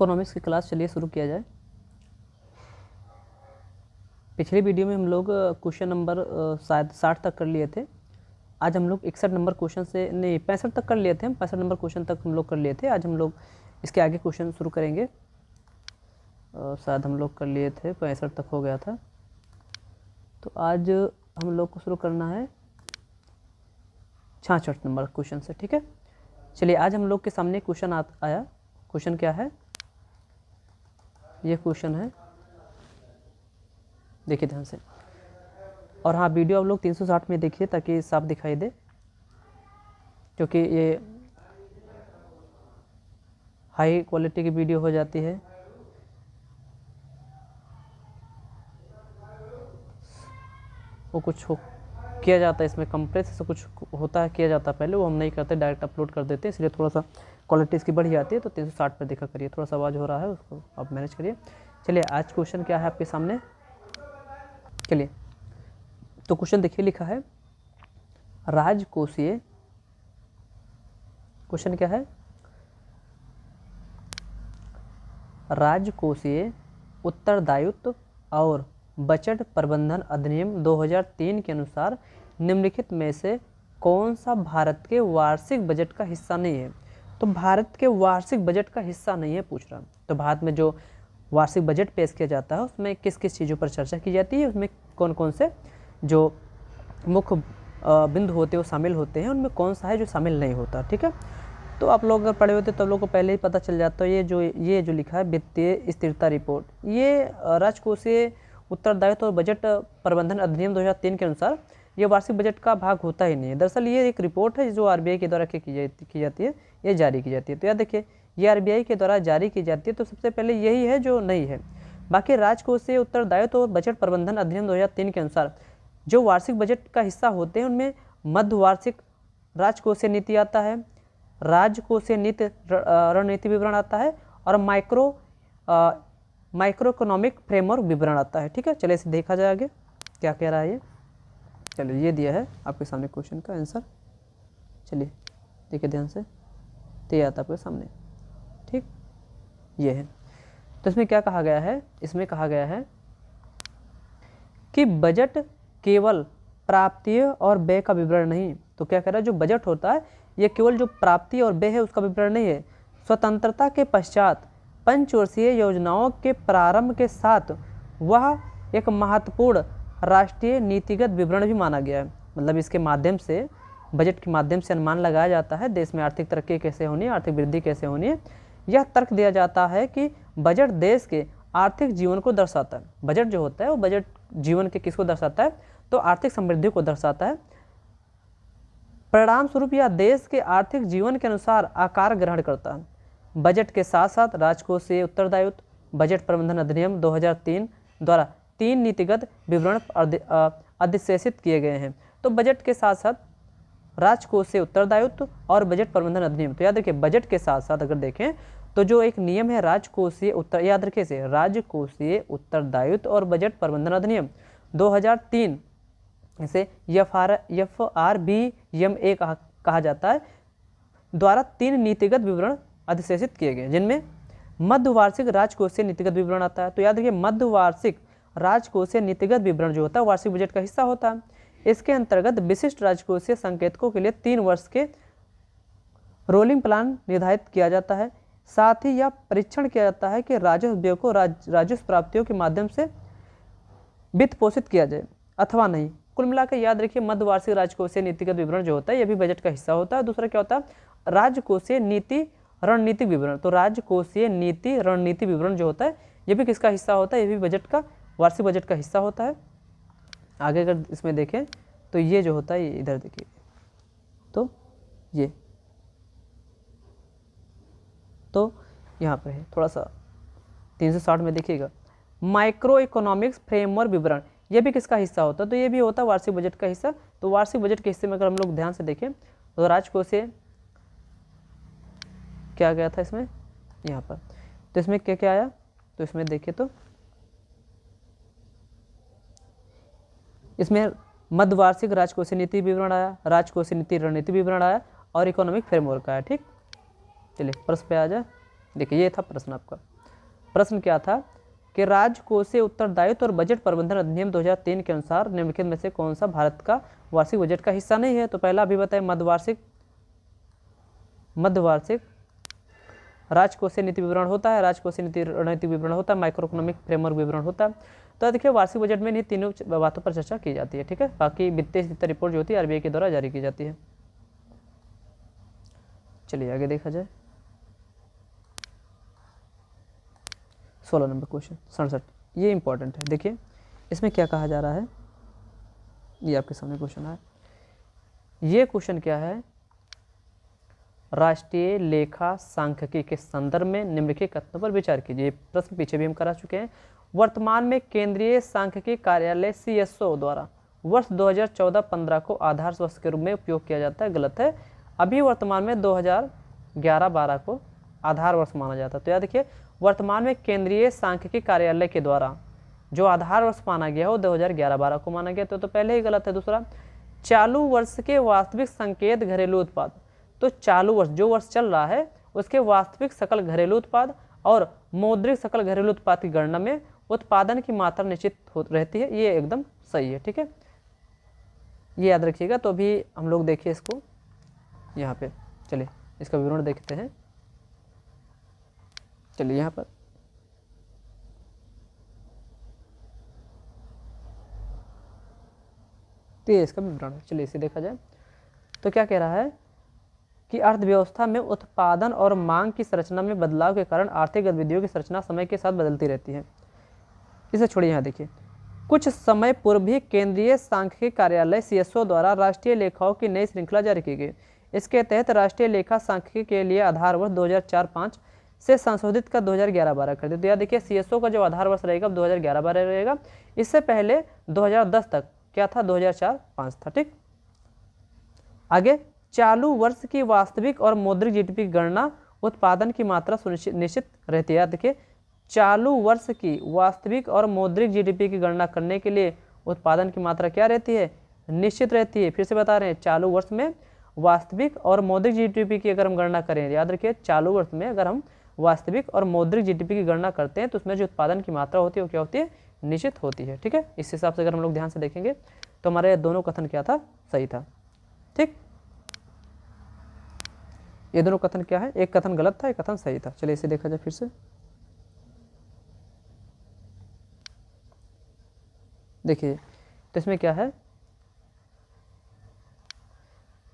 Economics की class चलिए शुरू किया जाए। पिछली वीडियो में हम लोग क्वेश्चन नंबर शायद 60 तक कर लिए थे। आज हम लोग 61 नंबर क्वेश्चन से नहीं 65 तक कर लिए थे, हम 65 नंबर क्वेश्चन तक हम लोग कर लिए थे। आज हम लोग इसके आगे क्वेश्चन शुरू करेंगे। शायद हम लोग कर लिए थे 65 तक हो गया था, तो आज हम लोग को शुरू करना है 66 नंबर क्वेश्चन से। ठीक है, चलिए आज हम लोग के सामने क्वेश्चन आया। क्वेश्चन क्या है? ये क्वेश्चन है, देखिए ध्यान से। और हाँ, वीडियो आप लोग 360 में देखिए ताकि साफ दिखाई दे, क्योंकि ये हाई क्वालिटी की वीडियो हो जाती है। वो कुछ किया जाता है इसमें, कंप्रेस से कुछ होता है, किया जाता है पहले, वो हम नहीं करते, डायरेक्ट अपलोड कर देते हैं, इसलिए थोड़ा सा क्वालिटी इसकी बढ़ जाती है। तो 360 पर देखा करिए, थोड़ा सा आवाज़ हो रहा है, उसको आप मैनेज करिए। चलिए आज क्वेश्चन क्या है आपके सामने, चलिए तो क्वेश्चन देखिए, लिखा है राजकोषीय, क्वेश्चन क्या है? राजकोषीय उत्तरदायित्व और बजट प्रबंधन अधिनियम 2003 के अनुसार निम्नलिखित में से कौन सा भारत के वार्षिक बजट का हिस्सा नहीं है? तो भारत के वार्षिक बजट का हिस्सा नहीं है पूछ रहा। तो भारत में जो वार्षिक बजट पेश किया जाता है उसमें किस किस चीज़ों पर चर्चा की जाती है, उसमें कौन कौन से जो मुख्य बिंदु होते हैं वो शामिल होते हैं, उनमें कौन सा है जो शामिल नहीं होता। ठीक है, तो आप लोग अगर पढ़े होते तो आप लोग को पहले ही पता चल जाता है। ये जो लिखा है वित्तीय स्थिरता रिपोर्ट, ये राजकोषीय उत्तरदायित्व और बजट प्रबंधन अधिनियम 2003 के अनुसार ये वार्षिक बजट का भाग होता ही नहीं है। दरअसल ये एक रिपोर्ट है जो आरबीआई के द्वारा की जाती है, ये जारी की जाती है। तो याद देखिए, ये आरबीआई के द्वारा जारी की जाती है, तो सबसे पहले यही है जो नहीं है। बाकी राजकोषीय उत्तरदायित्व और बजट प्रबंधन अधिनियम 2003 के अनुसार जो वार्षिक बजट का हिस्सा होते हैं उनमें मध्य वार्षिक राजकोषीय नीति आता है, राजकोषीय नीति रणनीति विवरण आता है, और माइक्रो इकोनॉमिक फ्रेमवर्क विवरण आता है। ठीक है, चलिए इसे देखा जाए आगे क्या कह रहा है ये। चलिए ये दिया है आपके सामने क्वेश्चन का आंसर, चलिए देखिए ध्यान से, तो ये आता है आपके सामने। ठीक, ये है। तो इसमें क्या कहा गया है? इसमें कहा गया है कि बजट केवल प्राप्तियों और व्यय का विवरण नहीं। तो क्या कह रहा है, जो बजट होता है ये केवल जो प्राप्ति और व्यय है उसका विवरण नहीं है। स्वतंत्रता के पश्चात पंचवर्षीय योजनाओं के प्रारंभ के साथ वह एक महत्वपूर्ण राष्ट्रीय नीतिगत विवरण भी माना गया है। मतलब इसके माध्यम से, बजट के माध्यम से अनुमान लगाया जाता है देश में आर्थिक तरक्की कैसे होनी है, आर्थिक वृद्धि कैसे होनी है। यह तर्क दिया जाता है कि बजट देश के आर्थिक जीवन को दर्शाता है। बजट जो होता है वो बजट जीवन के किसको दर्शाता है? तो आर्थिक समृद्धि को दर्शाता है। परिणाम स्वरूप यह देश के आर्थिक जीवन के अनुसार आकार ग्रहण करता है। बजट के साथ साथ राजकोषीय उत्तरदायित्व, बजट प्रबंधन अधिनियम 2003 द्वारा 3 नीतिगत विवरण अधिशेषित किए गए हैं। तो बजट के साथ साथ राजकोषीय उत्तरदायित्व और बजट प्रबंधन अधिनियम, तो याद रखिए बजट के साथ साथ अगर देखें तो जो एक नियम है राजकोषीय याद रखिए से, राजकोषीय उत्तरदायित्व और बजट प्रबंधन अधिनियम 2003 इसे FRBM कहा जाता है, द्वारा 3 नीतिगत विवरण अधिशेषित किए गए, जिनमें मध्यवार्षिक राजकोषीय नीतिगत विवरण आता है। तो याद रखिए मध्यवार्षिक राजकोषीय नीतिगत विवरण जो होता है वार्षिक बजट का हिस्सा होता है। इसके अंतर्गत विशिष्ट राजकोषीय संकेतकों के लिए 3 वर्ष के रोलिंग प्लान निर्धारित किया जाता है। साथ ही यह परीक्षण किया जाता है कि राजस्व व्यय को राजस्व प्राप्तियों के माध्यम से वित्त पोषित किया जाए अथवा नहीं। कुल मिलाकर याद रखिए मध्यवार्षिक राजकोषीय नीतिगत विवरण जो होता है यह भी बजट का हिस्सा होता है। दूसरा क्या होता है? राजकोषीय नीति रणनीतिक विवरण। तो राजकोषीय नीति रणनीति विवरण जो होता है यह भी किसका हिस्सा होता है? यह भी बजट का, वार्षिक बजट का हिस्सा होता है। आगे अगर इसमें देखें तो ये जो होता है, ये इधर देखिए, तो ये तो यहाँ पर है, थोड़ा सा 360 में देखिएगा, माइक्रो इकोनॉमिक्स फ्रेमवर्क विवरण, ये भी किसका हिस्सा होता है? तो ये भी होता है वार्षिक बजट का हिस्सा। तो वार्षिक बजट के हिस्से में अगर हम लोग ध्यान से देखें तो राजकोषीय क्या गया था इसमें, यहाँ पर, तो इसमें क्या क्या आया? तो इसमें देखिए तो इसमें मध्यवार्षिक राजकोषीय नीति विवरण आया, राजकोषीय नीति रणनीति विवरण आया और इकोनॉमिक फ्रेमवर्क आया। ठीक, चलिए प्रश्न पे आ जाए। देखिए ये था प्रश्न आपका। प्रश्न क्या था कि राजकोषीय उत्तरदायित्व और बजट प्रबंधन अधिनियम 2003 के अनुसार निम्नलिखित में से कौन सा भारत का वार्षिक बजट का हिस्सा नहीं है। तो पहला अभी बताए मध्यवार्षिक राजकोषीय नीति विवरण होता है, राजकोषीय नीति रणनीतिक विवरण होता है, माइक्रो इकोनॉमिक फ्रेमवर्क विवरण होता है। तो देखिए वार्षिक बजट में इन तीनों बातों पर चर्चा की जाती है, ठीक है। बाकी वित्तीय स्थिति रिपोर्ट जो होती है आरबीआई के द्वारा जारी की जाती है। चलिए आगे देखा जाए। 16 नंबर क्वेश्चन 67, ये इंपॉर्टेंट है। देखिए इसमें क्या कहा जा रहा है, ये आपके सामने क्वेश्चन है। ये क्वेश्चन क्या है, राष्ट्रीय लेखा सांख्यिकी के संदर्भ में निम्नलिखित कथनों पर विचार कीजिए। प्रश्न पीछे भी हम करा चुके हैं। वर्तमान में केंद्रीय सांख्यिकी कार्यालय CSO द्वारा वर्ष 2014-15 को आधार वर्ष के रूप में उपयोग किया जाता है, गलत है। अभी वर्तमान में 2011-12 को आधार वर्ष माना जाता है। तो याद रखिए वर्तमान में केंद्रीय सांख्यिकी कार्यालय के द्वारा जो आधार वर्ष माना गया हो 2011-12 को माना गया, तो पहले ही गलत है। दूसरा, चालू वर्ष के वास्तविक संकेत घरेलू उत्पाद, तो चालू वर्ष जो वर्ष चल रहा है उसके वास्तविक सकल घरेलू उत्पाद और मौद्रिक सकल घरेलू उत्पाद की गणना में उत्पादन की मात्रा निश्चित रहती है, ये एकदम सही है, ठीक है, ये याद रखिएगा। तो अभी हम लोग देखिए इसको यहाँ पे, चलिए इसका विवरण देखते हैं। चलिए यहाँ पर तो ये इसका विवरण है, चलिए इसे देखा जाए। तो क्या कह रहा है कि अर्थव्यवस्था में उत्पादन और मांग की संरचना में बदलाव के कारण आर्थिक गतिविधियों की संरचना समय के साथ बदलती रहती है। इसे छोड़िए, यहाँ देखिए, कुछ समय पूर्व भी केंद्रीय सांख्यिकी कार्यालय CSO द्वारा राष्ट्रीय लेखाओं की नई श्रृंखला जारी की गई। इसके तहत राष्ट्रीय लेखा सांख्यिकी के लिए आधार वर्ष 2004-5 से संशोधित कर 2011-12 कर दिया। तो याद देखिए CSO का जो आधार वर्ष रहेगा 2011-12 रहेगा। इससे पहले 2010 तक क्या था, 2004-5 था, ठीक। आगे, चालू वर्ष की वास्तविक और मौद्रिक GDP की गणना उत्पादन की मात्रा निश्चित रहती है। देखिए चालू वर्ष की वास्तविक और मौद्रिक GDP की गणना करने के लिए उत्पादन की मात्रा क्या रहती है, निश्चित रहती है। फिर से बता रहे हैं, चालू वर्ष में वास्तविक और मौद्रिक GDP की अगर हम गणना करें, याद रखिए चालू वर्ष में अगर हम वास्तविक और मौद्रिक GDP की गणना करते हैं तो उसमें जो उत्पादन की मात्रा होती है वो क्या होती है, निश्चित होती है, ठीक है। इस हिसाब से अगर हम लोग ध्यान से देखेंगे तो हमारे दोनों कथन क्या था, सही था, ठीक। ये दोनों कथन क्या है, एक कथन गलत था, एक कथन सही था। चलिए इसे देखा जाए फिर से। देखिए तो इसमें क्या है,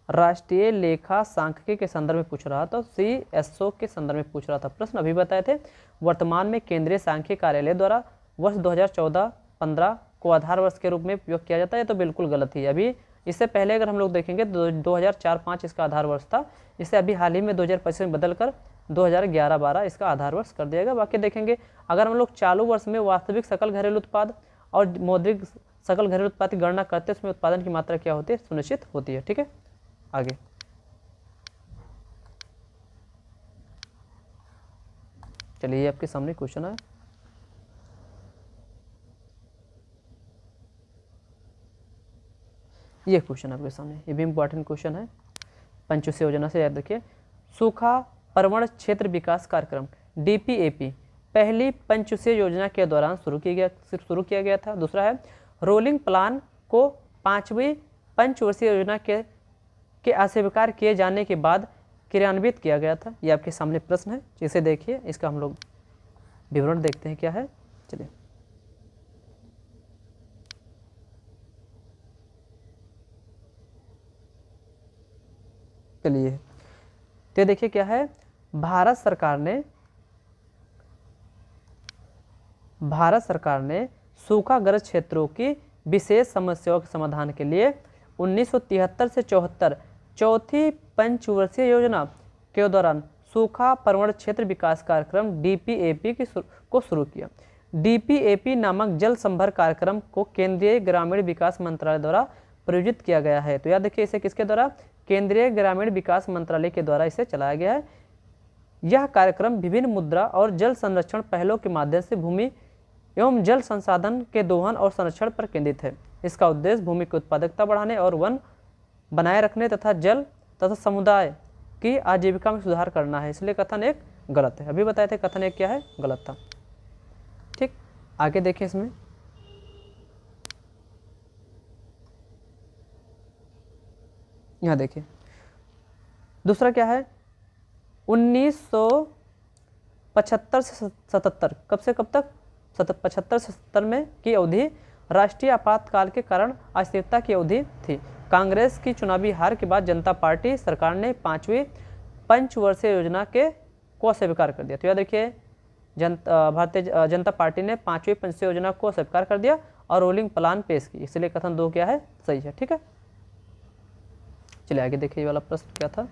राष्ट्रीय लेखा सांख्यिकी के संदर्भ में पूछ रहा था, CSO के संदर्भ में पूछ रहा था प्रश्न। अभी बताए थे वर्तमान में केंद्रीय सांख्यिकी कार्यालय द्वारा वर्ष 2014-15 को आधार वर्ष के रूप में उपयोग किया जाता है, तो बिल्कुल गलत ही। अभी इससे पहले अगर हम लोग देखेंगे 2004-5 इसका आधार वर्ष था, इसे अभी हाल ही में 2025 में बदलकर 2011-12 इसका आधार वर्ष कर दिया गया। बाकी देखेंगे अगर हम लोग चालू वर्ष में वास्तविक सकल घरेलू उत्पाद और मौद्रिक सकल घरेलू उत्पाद की गणना करते हैं, उसमें उत्पादन की मात्रा क्या होती है, सुनिश्चित होती है, ठीक है। आगे चलिए, ये आपके सामने क्वेश्चन है। ये क्वेश्चन आपके सामने, ये भी इम्पोर्टेंट क्वेश्चन है, पंचवर्षीय योजना से याद रखिए। सूखा पर्वण क्षेत्र विकास कार्यक्रम DPAP पहली पंचवर्षीय योजना के दौरान शुरू किया गया था। दूसरा है, रोलिंग प्लान को 5वीं पंचवर्षीय योजना के अस्वीकार किए जाने के बाद क्रियान्वित किया गया था। ये आपके सामने प्रश्न है, इसे देखिए, इसका हम लोग विवरण देखते हैं क्या है। चलिए तो देखिए क्या है, भारत सरकार ने सूखाग्रस्त क्षेत्रों की विशेष समस्याओं के समाधान के लिए 1973 से 74 चौथी पंचवर्षीय योजना के दौरान सूखा पर्वण क्षेत्र विकास कार्यक्रम DPAP को शुरू किया। DPAP नामक जल संभर कार्यक्रम को केंद्रीय ग्रामीण विकास मंत्रालय द्वारा प्रायोजित किया गया है। तो याद रखिए, इसे किसके द्वारा, केंद्रीय ग्रामीण विकास मंत्रालय के द्वारा इसे चलाया गया है। यह कार्यक्रम विभिन्न मुद्रा और जल संरक्षण पहलों के माध्यम से भूमि एवं जल संसाधन के दोहन और संरक्षण पर केंद्रित है। इसका उद्देश्य भूमि की उत्पादकता बढ़ाने और वन बनाए रखने तथा जल तथा समुदाय की आजीविका में सुधार करना है। इसलिए कथन एक गलत है। अभी बताए थे कथन एक क्या है, गलत था। आगे देखिए इसमें, यहाँ देखिए दूसरा क्या है, 1975 से 77, कब से कब तक, 75 से 77 में की अवधि राष्ट्रीय आपातकाल के कारण अस्थिरता की अवधि थी। कांग्रेस की चुनावी हार के बाद जनता पार्टी सरकार ने 5वीं पंचवर्षीय योजना को स्वीकार कर दिया। तो याद रखिए, भारतीय जनता पार्टी ने 5वीं पंचवर्षीय योजना को स्वीकार कर दिया और रोलिंग प्लान पेश की, इसलिए कथन 2 क्या है, सही है। ठीक है, चलिए आगे देखिए ये वाला प्रश्न क्या था।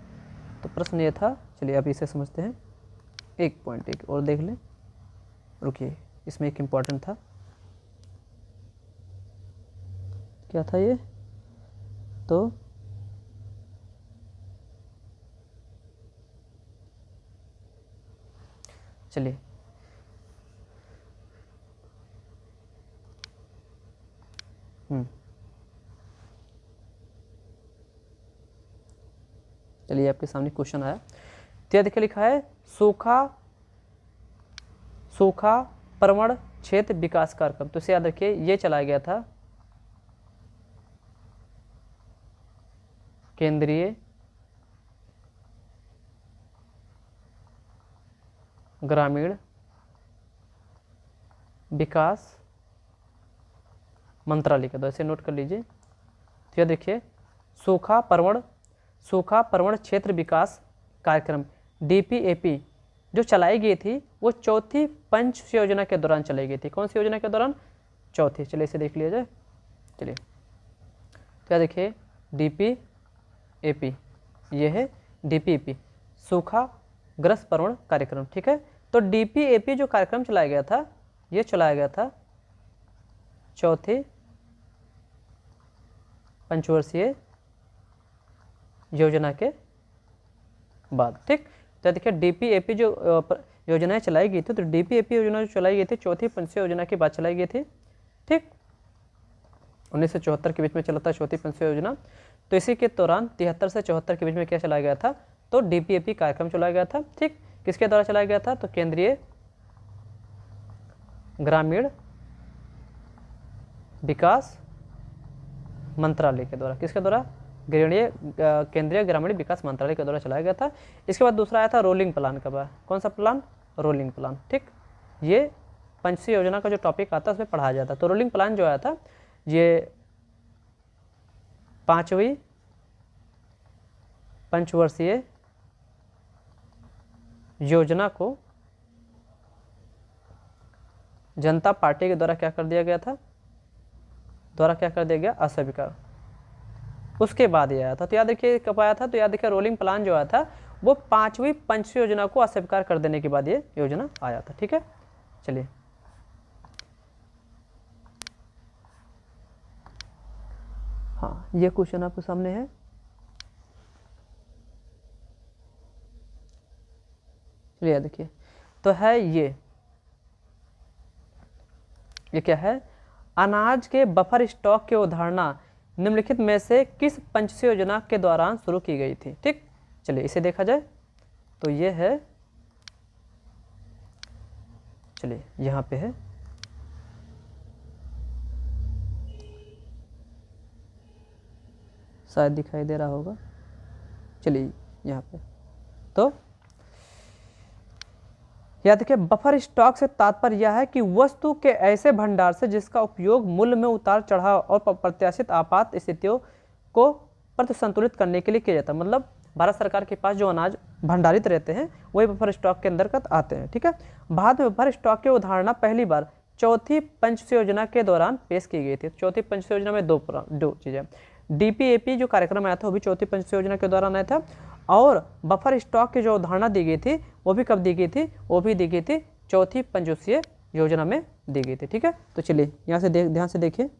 तो प्रश्न ये था, चलिए अभी इसे समझते हैं। एक पॉइंट एक और देख लें, रुकिए, इसमें एक इम्पॉर्टेंट था, क्या था ये, तो चलिए चलिए आपके सामने क्वेश्चन आया। तो देखिए लिखा है सूखा प्रवण क्षेत्र विकास कार्यक्रम। तो इसे याद रखिए, ये चलाया गया था केंद्रीय ग्रामीण विकास मंत्रालय का, तो ऐसे नोट कर लीजिए। तो यह देखिए, सूखा प्रवण क्षेत्र विकास कार्यक्रम DPAP जो चलाई गई थी वो चौथी पंच योजना के दौरान चलाई गई थी। कौन सी योजना के दौरान, चौथी। चलिए इसे देख लिया जाए। चलिए तो यह देखिए DPAP, ये है DPAP सूखा ग्रस्त प्रवण कार्यक्रम। ठीक है, तो DPAP जो कार्यक्रम चलाया गया था, ये चलाया गया था चौथी पंचवर्षीय योजना के बाद। ठीक, तो देखिए DPAP जो योजनाएं चलाई गई थी, तो DPAP योजना जो चलाई गई थी चौथी पंचवर्षीय योजना के बाद चलाई गई थी। ठीक, 1974 के बीच में चला था चौथी पंचवर्षीय योजना। तो इसी के दौरान 73 से 74 के बीच में क्या चलाया गया था, तो DPAP कार्यक्रम चलाया गया था। ठीक, किसके द्वारा चलाया गया था, तो केंद्रीय ग्रामीण विकास मंत्रालय के द्वारा। किसके द्वारा, केंद्रीय ग्रामीण विकास मंत्रालय के द्वारा चलाया गया था। इसके बाद दूसरा आया था रोलिंग प्लान का। कौन सा प्लान, रोलिंग प्लान। ठीक, ये पंचवर्षीय योजना का जो टॉपिक आता है उसमें पढ़ाया जाता है। तो रोलिंग प्लान जो आया था, ये 5वीं पंचवर्षीय योजना को जनता पार्टी के द्वारा क्या कर दिया गया था, अस्वीकार। उसके बाद ये आया था। तो याद रखिए कब आया था, तो याद रखिए रोलिंग प्लान जो आया था वो 5वीं पंचवर्षीय योजना को अस्वीकार कर देने के बाद ये योजना आया था। ठीक है, चलिए हाँ, ये क्वेश्चन आपके सामने है। चलिए देखिए, तो है ये क्या है, अनाज के बफर स्टॉक की अवधारणा निम्नलिखित में से किस पंचवर्षीय योजना के दौरान शुरू की गई थी। ठीक, चलिए इसे देखा जाए। तो ये है, चलिए यहाँ पे है, शायद दिखाई दे रहा होगा। चलिए यहाँ पे, तो याद रखिए बफर स्टॉक से तात्पर्य यह है कि वस्तु के ऐसे भंडार से जिसका उपयोग मूल्य में उतार चढ़ाव और प्रत्याशित आपात स्थितियों को प्रतिसंतुलित करने के लिए किया जाता है। मतलब भारत सरकार के पास जो अनाज भंडारित रहते हैं वही बफर स्टॉक के अंतर्गत आते हैं। ठीक है, भारत में बफर स्टॉक की अवधारणा पहली बार चौथी पंचवर्षीय योजना के दौरान पेश की गई थी। चौथी पंचवर्षीय योजना में दो चीज़ें, DPAP जो कार्यक्रम आया था वो भी चौथी पंचवर्षीय योजना के दौरान आया था, और बफर स्टॉक की जो अवधारणा दी गई थी वो भी कब दी गई थी, वो भी दी गई थी चौथी पंचवर्षीय योजना में दी गई थी। ठीक है, तो चलिए यहाँ से ध्यान से देखिए।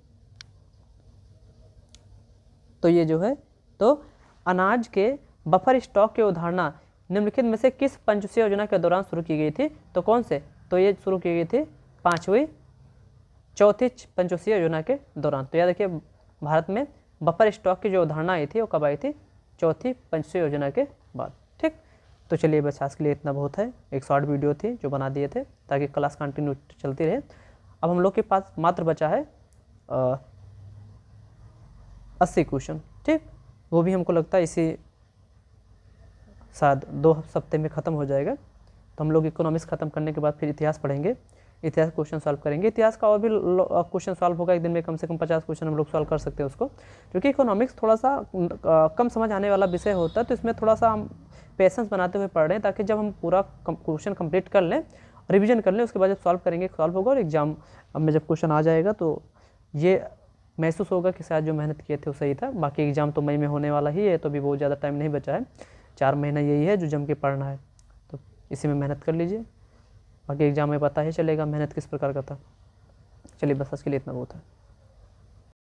तो ये जो है, तो अनाज के बफर स्टॉक की अवधारणा निम्नलिखित में से किस पंचवर्षीय योजना के दौरान शुरू की गई थी, तो कौन से, तो ये शुरू की गई थी चौथी पंचवर्षीय योजना के दौरान। तो याद रखिए भारत में बफर स्टॉक की जो अवधारणा आई थी वो कब आई थी, चौथी पंचवर्षीय योजना के बाद। ठीक, तो चलिए बस आज के लिए इतना बहुत है। एक शॉर्ट वीडियो थी जो बना दिए थे ताकि क्लास कंटिन्यू चलती रहे। अब हम लोग के पास मात्र बचा है 80 क्वेश्चन, ठीक। वो भी हमको लगता है इसी शायद 2 हफ्ते में ख़त्म हो जाएगा। तो हम लोग इकोनॉमिक्स ख़त्म करने के बाद फिर इतिहास पढ़ेंगे, इतिहास क्वेश्चन सॉल्व करेंगे। इतिहास का और भी क्वेश्चन सॉल्व होगा, एक दिन में कम से कम 50 क्वेश्चन हम लोग सॉल्व कर सकते हैं उसको, क्योंकि इकोनॉमिक्स थोड़ा सा कम समझ आने वाला विषय होता है। तो इसमें थोड़ा सा हम पेशेंस बनाते हुए पढ़ रहे हैं, ताकि जब हम पूरा क्वेश्चन कंप्लीट कर लें, रिवीजन कर लें, उसके बाद जब सॉल्व करेंगे सॉल्व होगा, और एग्जाम में जब क्वेश्चन आ जाएगा तो ये महसूस होगा कि शायद जो मेहनत किए थे वो सही था। बाकी एग्जाम तो मई में होने वाला ही है, तो अभी बहुत ज़्यादा टाइम नहीं बचा है, 4 महीना यही है जो जम के पढ़ना है, तो इसी में मेहनत कर लीजिए। बाकी एग्जाम में पता ही चलेगा मेहनत किस प्रकार का था। चलिए बस आज के लिए इतना बहुत है।